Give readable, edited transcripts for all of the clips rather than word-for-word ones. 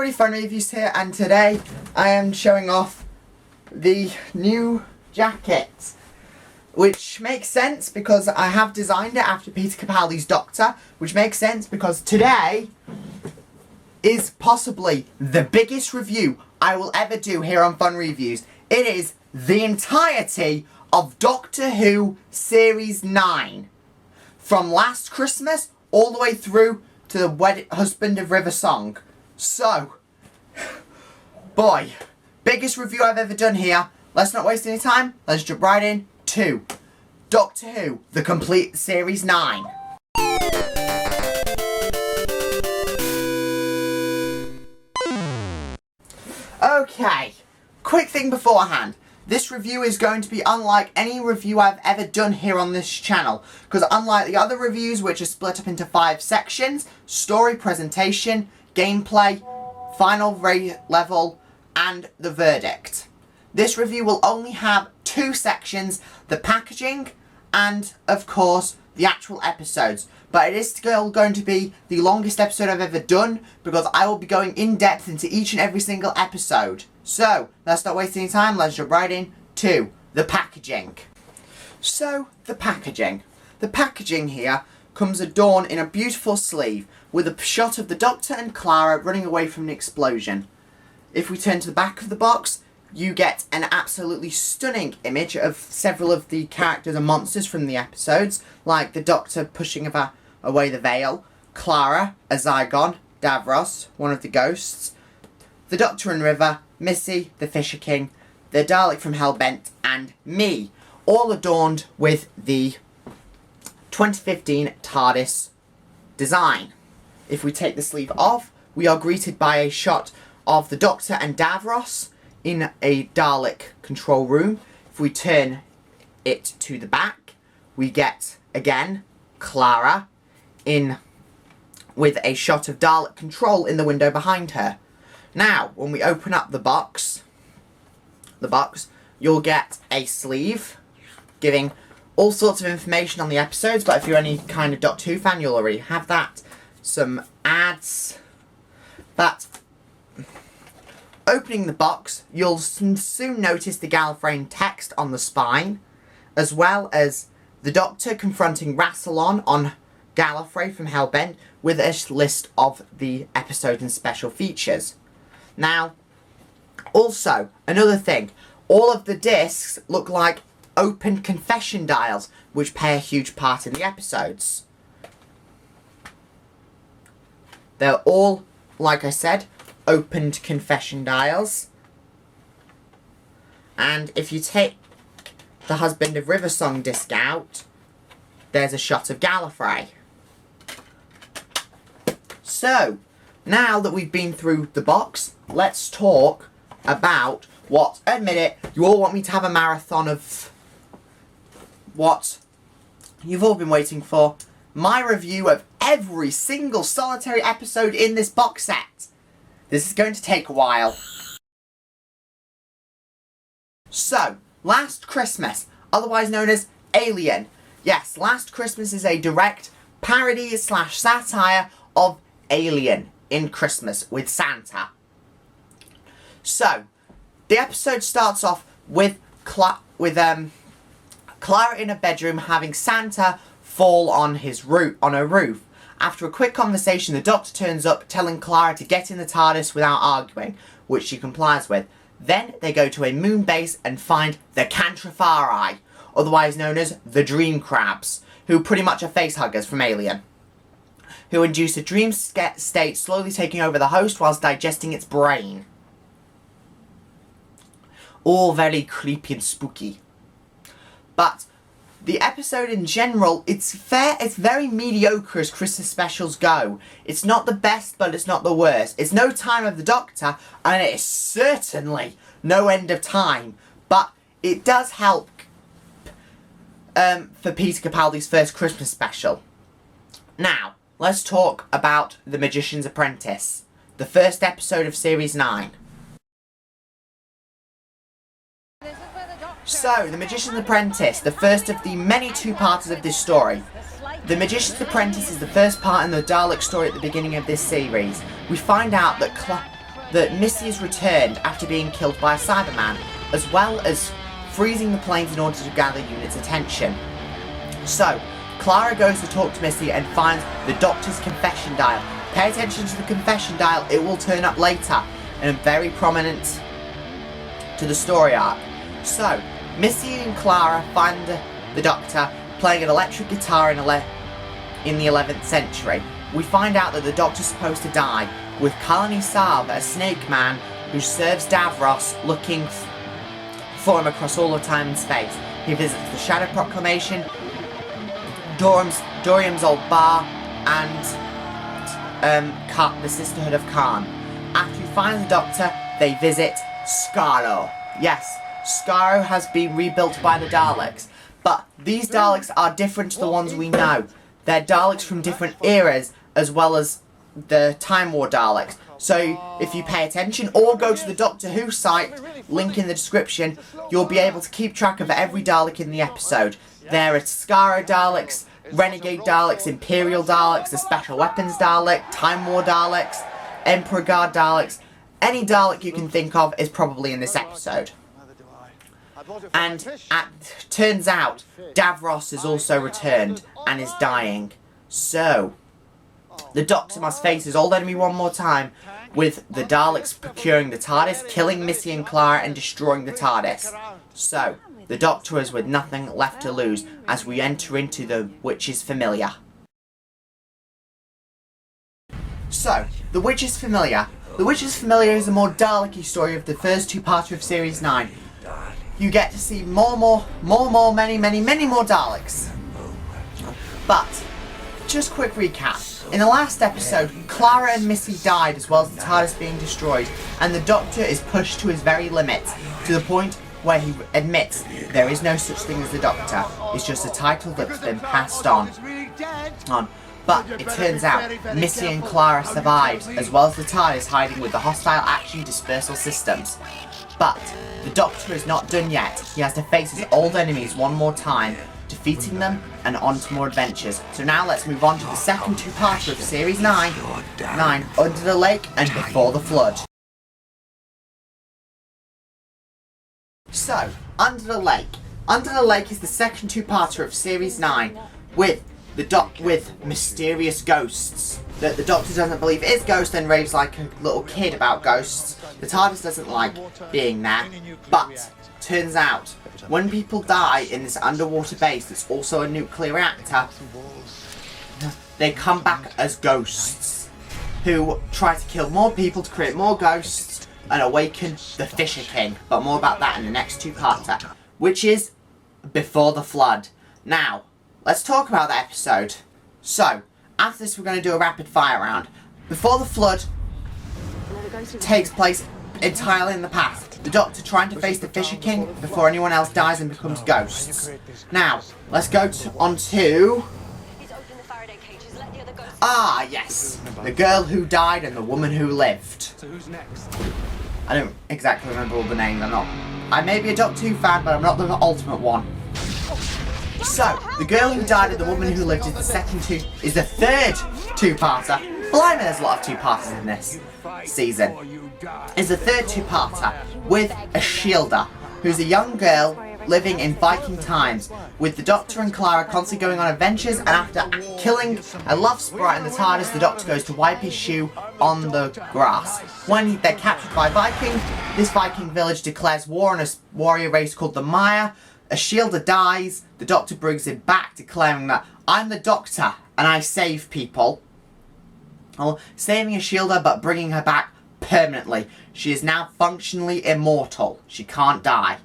everybody, FunReviews here, and today I am showing off the new jacket, which makes sense because I have designed it after Peter Capaldi's Doctor, which makes sense because today is possibly the biggest review I will ever do here on FunReviews. It is the entirety of Doctor Who Series 9, from last Christmas all the way through to the Husband of River song. So, boy, biggest review I've ever done here. Let's not waste any time. Let's jump right in to Doctor Who, the complete Series 9. Okay, quick thing beforehand. This review is going to be unlike any review I've ever done here on this channel, because unlike the other reviews, which are split up into 5 sections: story, presentation, gameplay, final level, and the verdict, this review will only have 2 sections: the packaging and, of course, the actual episodes. But it is still going to be the longest episode I've ever done, because I will be going in depth into each and every single episode. So, let's not waste any time, let's jump right in to the packaging. So, the packaging. The packaging here comes adorned in a beautiful sleeve, with a shot of the Doctor and Clara running away from an explosion. If we turn to the back of the box, you get an absolutely stunning image of several of the characters and monsters from the episodes, like the Doctor pushing away the veil, Clara, a Zygon, Davros, one of the ghosts, the Doctor and River, Missy, the Fisher King, the Dalek from Hellbent, and me, all adorned with the 2015 TARDIS design. If we take the sleeve off, we are greeted by a shot of the Doctor and Davros in a Dalek control room. If we turn it to the back, we get, again, Clara with a shot of Dalek control in the window behind her. Now, when we open up the box, you'll get a sleeve giving all sorts of information on the episodes, but if you're any kind of Doctor Who fan, you'll already have that. Some ads. But opening the box, you'll soon notice the Gallifreyan text on the spine, as well as the Doctor confronting Rassilon on Gallifrey from Hellbent with a list of the episode and special features. Now, also, another thing, all of the discs look like open confession dials, which play a huge part in the episodes. They're all, like I said, opened confession dials. And if you take the Husband of River song disc out, there's a shot of Gallifrey. So, now that we've been through the box, let's talk about what, admit it, you all want me to have a marathon of what you've all been waiting for: my review of every single solitary episode in this box set. This is going to take a while. So, Last Christmas, otherwise known as Alien. Yes, Last Christmas is a direct parody / satire of Alien in Christmas with Santa. So, the episode starts off with Clara in a bedroom having Santa fall on her roof. After a quick conversation, the Doctor turns up, telling Clara to get in the TARDIS without arguing, which she complies with. Then they go to a moon base and find the Cantrefari, otherwise known as the Dream Crabs, who pretty much are facehuggers from Alien, who induce a dream state, slowly taking over the host whilst digesting its brain. All very creepy and spooky. But the episode in general, it's very mediocre as Christmas specials go. It's not the best, but it's not the worst. It's no Time of the Doctor, and it is certainly no End of Time. But it does help for Peter Capaldi's first Christmas special. Now, let's talk about The Magician's Apprentice, the first episode of Series 9. So, The Magician's Apprentice, the first of the many two-parters of this story. The Magician's Apprentice is the first part in the Dalek story at the beginning of this series. We find out that that Missy is returned after being killed by a Cyberman, as well as freezing the planes in order to gather units' attention. So, Clara goes to talk to Missy and finds the Doctor's confession dial. Pay attention to the confession dial, it will turn up later and very prominent to the story arc. So, Missy and Clara find the Doctor playing an electric guitar in the 11th century. We find out that the Doctor's supposed to die, with Kalani Saab, a snake man who serves Davros, looking for him across all of time and space. He visits the Shadow Proclamation, Dorium's old bar, and the Sisterhood of Khan. After he finds the Doctor, they visit Skaro. Yes, Skaro has been rebuilt by the Daleks, but these Daleks are different to the ones we know. They're Daleks from different eras, as well as the Time War Daleks. So, if you pay attention, or go to the Doctor Who site, link in the description, you'll be able to keep track of every Dalek in the episode. There are Skaro Daleks, Renegade Daleks, Imperial Daleks, the Special Weapons Dalek, Time War Daleks, Emperor Guard Daleks. Any Dalek you can think of is probably in this episode. And turns out, Davros is also returned and is dying. So, the Doctor must face his old enemy one more time, with the Daleks procuring the TARDIS, killing Missy and Clara and destroying the TARDIS. So, the Doctor is with nothing left to lose as we enter into the Witch's Familiar. So, the Witch's Familiar. The Witch's Familiar is a more Dalek-y story of the first two-parter of Series 9. You get to see many more Daleks. But, just quick recap. In the last episode, Clara and Missy died as well as the TARDIS being destroyed, and the Doctor is pushed to his very limits, to the point where he admits there is no such thing as the Doctor. It's just a title that's been passed on. But it turns out Missy and Clara survived, as well as the TARDIS hiding with the hostile action dispersal systems. But the Doctor is not done yet. He has to face his old enemies one more time, defeating them and on to more adventures. So now let's move on to the second two-parter of Series 9, Under the Lake and Before the Flood. So, Under the Lake. Under the Lake is the second two-parter of Series 9, with mysterious ghosts that the Doctor doesn't believe is ghosts and raves like a little kid about ghosts. The TARDIS doesn't like being there, but turns out when people die in this underwater base that's also a nuclear reactor, they come back as ghosts who try to kill more people to create more ghosts and awaken the Fisher King. But more about that in the next two-parter, which is Before the Flood. Now, let's talk about that episode. So, after this we're going to do a rapid fire round. Before the Flood takes place entirely in the past. The Doctor trying to face the Fisher King before anyone else dies and becomes ghosts. Now, let's go on to... Ah, yes. The girl who died and the woman who lived. So who's next? I don't exactly remember all the names. I may be a Doctor Who fan, but I'm not the ultimate one. So, the girl who died and the woman who lived is the third two-parter. Blimey, there's a lot of two-parters in this season. Is the third two-parter with a Shielder, who's a young girl living in Viking times, with the Doctor and Clara constantly going on adventures, and after killing a love sprite in the TARDIS, the Doctor goes to wipe his shoe on the grass. When they're captured by Viking, this Viking village declares war on a warrior race called the Maya. A Shielder dies, the Doctor brings him back, declaring that, I'm the Doctor, and I save people. Well, saving a Shielder, but bringing her back permanently. She is now functionally immortal. She can't die.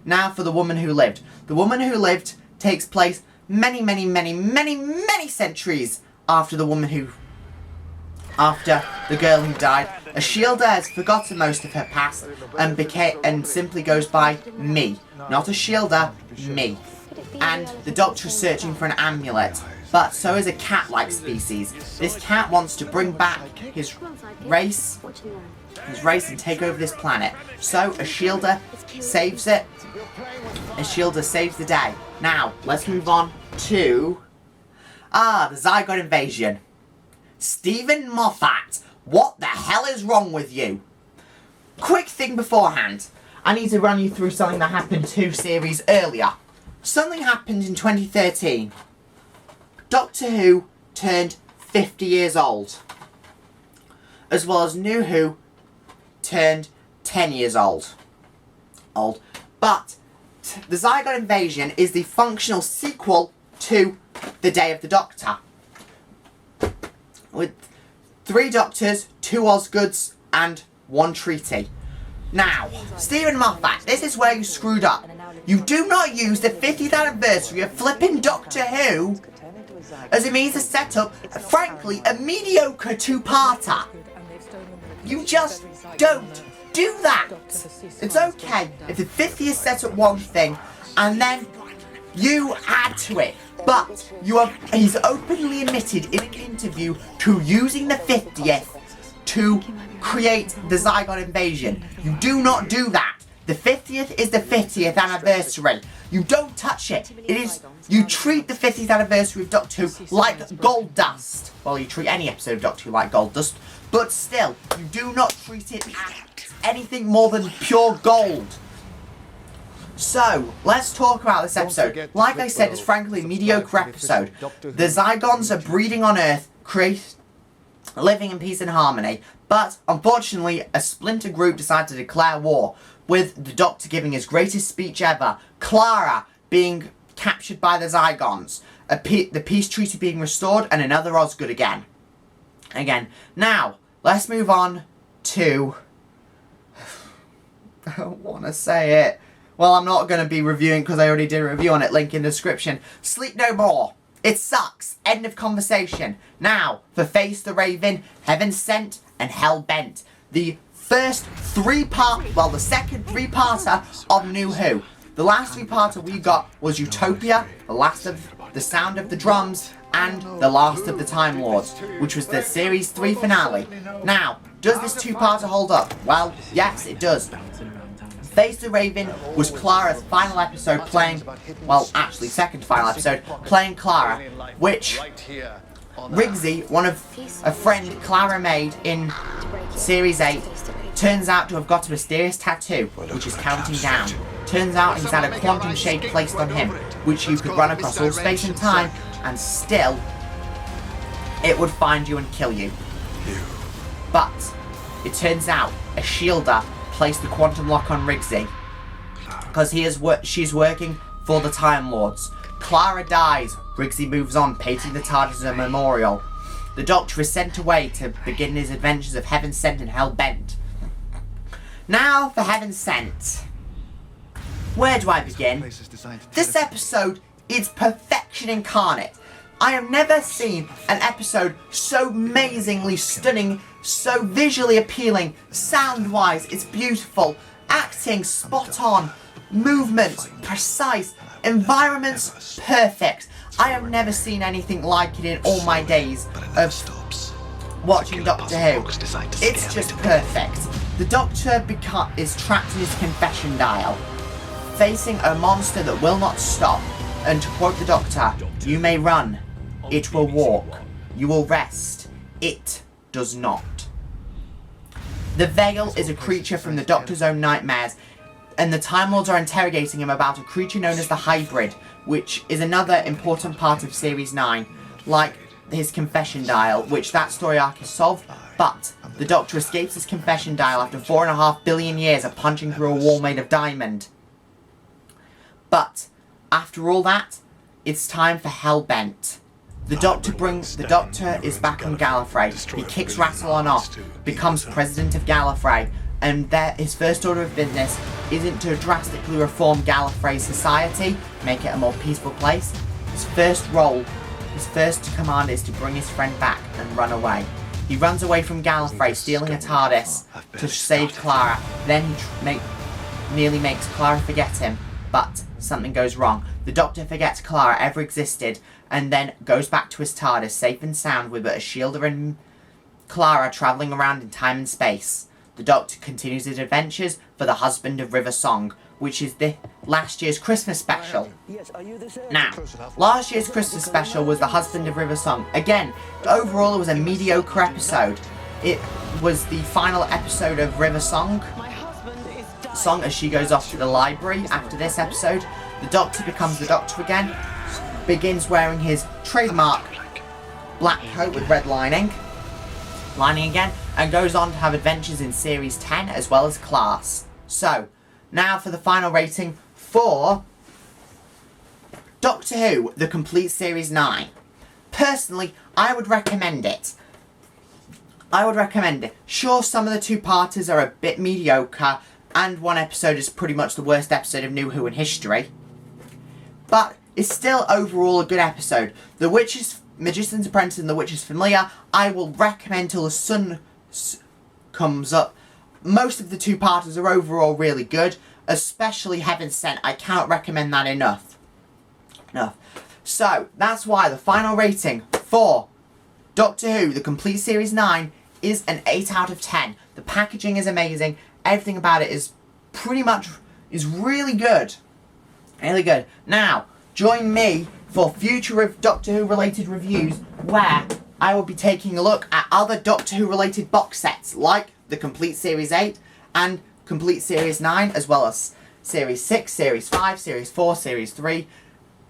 Now for the woman who lived. The woman who lived takes place many centuries after the girl who died. A Shielder has forgotten most of her past and simply goes by me. Not a Shielder, me. And the Doctor is searching for an amulet. But so is a cat-like species. This cat wants to bring back his race and take over this planet. So a Shielder saves it. A Shielder saves the day. Now, let's move on to... the Zygote Invasion. Stephen Moffat, what the hell is wrong with you? quick thing beforehand. I need to run you through something that happened 2 series earlier. Something happened in 2013. Doctor Who turned 50 years old. As well as New Who turned 10 years old. But the Zygon Invasion is the functional sequel to The Day of the Doctor. With 3 Doctors, 2 Osgoods and 1 Treaty. Now, Stephen Moffat, this is where you screwed up. You do not use the 50th anniversary of flipping Doctor Who as a means to set up, frankly, a mediocre 2-parter. You just don't do that. It's okay if the 50th set up one thing and then you add to it. But he's openly admitted in an interview to using the 50th to create the Zygon Invasion. You do not do that. The 50th is the 50th anniversary. You don't touch it. You treat the 50th anniversary of Doctor Who like gold dust. Well, you treat any episode of Doctor Who like gold dust, but still, you do not treat it as anything more than pure gold. So, let's talk about this episode. Like I said, it's frankly a mediocre episode. The Zygons are breeding on Earth, living in peace and harmony, but unfortunately, a splinter group decided to declare war, with the Doctor giving his greatest speech ever, Clara being captured by the Zygons, the peace treaty being restored, and another Osgood again. Now, let's move on to... I don't want to say it. Well, I'm not going to be reviewing because I already did a review on it, link in the description. Sleep No More. It sucks. End of conversation. Now, for Face the Raven, Heaven Sent, and Hell Bent. The first 3-part, well, the second 3-parter of New Who. The last 3-parter we got was Utopia, the last of The Sound of the Drums, and The Last of the Time Lords, which was the Series 3 finale. Now, does this 2-parter hold up? Well, yes, it does. Face the Raven was Clara's final episode playing, well, actually second to final episode, playing Clara, which Rigsy, a friend Clara made in Series 8, turns out to have got a mysterious tattoo, which is counting down. Turns out he's had a quantum shade placed on him, which you could run across all space and time, and still, it would find you and kill you. But, it turns out, a shielder placed the quantum lock on Rigsy, because she's working for the Time Lords. Clara dies, Rigsy moves on, painting the TARDIS as a memorial. The Doctor is sent away to begin his adventures of Heaven Sent and Hell Bent. Now for Heaven Sent. Where do I begin? This episode is perfection incarnate. I have never seen an episode so amazingly stunning, so visually appealing, sound-wise, it's beautiful, acting spot on, movement precise, environments perfect. I have never seen anything like it in all my days of watching Doctor Who. It's just perfect. The Doctor is trapped in his confession dial, facing a monster that will not stop, and to quote the Doctor, "You may run, it will walk. You will rest, it does not." The Veil is a creature from the Doctor's own nightmares, and the Time Lords are interrogating him about a creature known as the Hybrid, which is another important part of Series 9, like his confession dial, which that story arc is solved, but the Doctor escapes his confession dial after 4.5 billion years of punching through a wall made of diamond. But, after all that, it's time for Hell Bent. The Doctor is back on Gallifrey. He kicks Rassilon off, becomes president of Gallifrey, and his first order of business isn't to drastically reform Gallifrey's society, make it a more peaceful place. His first command is to bring his friend back and run away. He runs away from Gallifrey, stealing a TARDIS to save Clara. Then he nearly makes Clara forget him, but something goes wrong. The Doctor forgets Clara ever existed, and then goes back to his TARDIS, safe and sound, with a shielder and Clara travelling around in time and space. The Doctor continues his adventures for the Husband of River Song, which is last year's Christmas special. Now, last year's Christmas special was the Husband of River Song. Again, overall it was a mediocre episode. It was the final episode of River Song, song as she goes off to the library after this episode. The Doctor becomes the Doctor again, begins wearing his trademark black coat with red lining again, and goes on to have adventures in Series 10 as well as Class. So, now for the final rating for Doctor Who, the complete Series 9. Personally, I would recommend it. Sure, some of the two-parters are a bit mediocre, and one episode is pretty much the worst episode of New Who in history. But it's still overall a good episode. The Magician's Apprentice and The Witch's Familiar, I will recommend till the sun comes up. Most of the two-parters are overall really good, especially Heaven Sent. I cannot recommend that enough. So, that's why the final rating for Doctor Who, the complete Series 9, is an 8 out of 10. The packaging is amazing. Everything about it is really good. Really good. Now, join me for future Doctor Who related reviews where I will be taking a look at other Doctor Who related box sets like the complete Series 8 and complete Series 9, as well as Series 6, Series 5, Series 4, Series 3,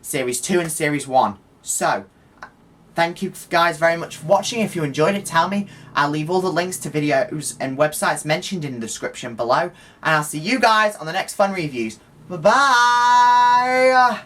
Series 2 and Series 1. So, thank you guys very much for watching. If you enjoyed it, tell me. I'll leave all the links to videos and websites mentioned in the description below. And I'll see you guys on the next Fun Reviews. Bye-bye!